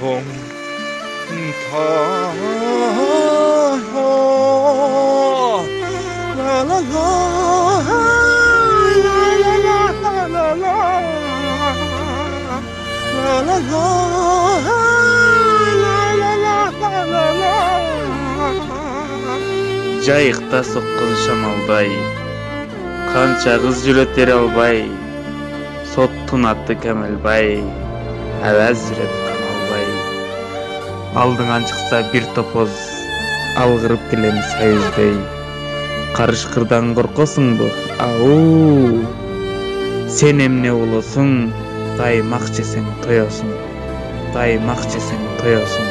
통 жайықта соққан шамалдай қанша қыз жүретер албай соттың аты кәмелбай әуәз жүрет қаналбай алдыңан шықса бір топоз алғырып келем сәйізбей қарышқырдан қорқосың бұ ау сен емне олысың қаймақ жесең тоясың қаймақ жесең тоясың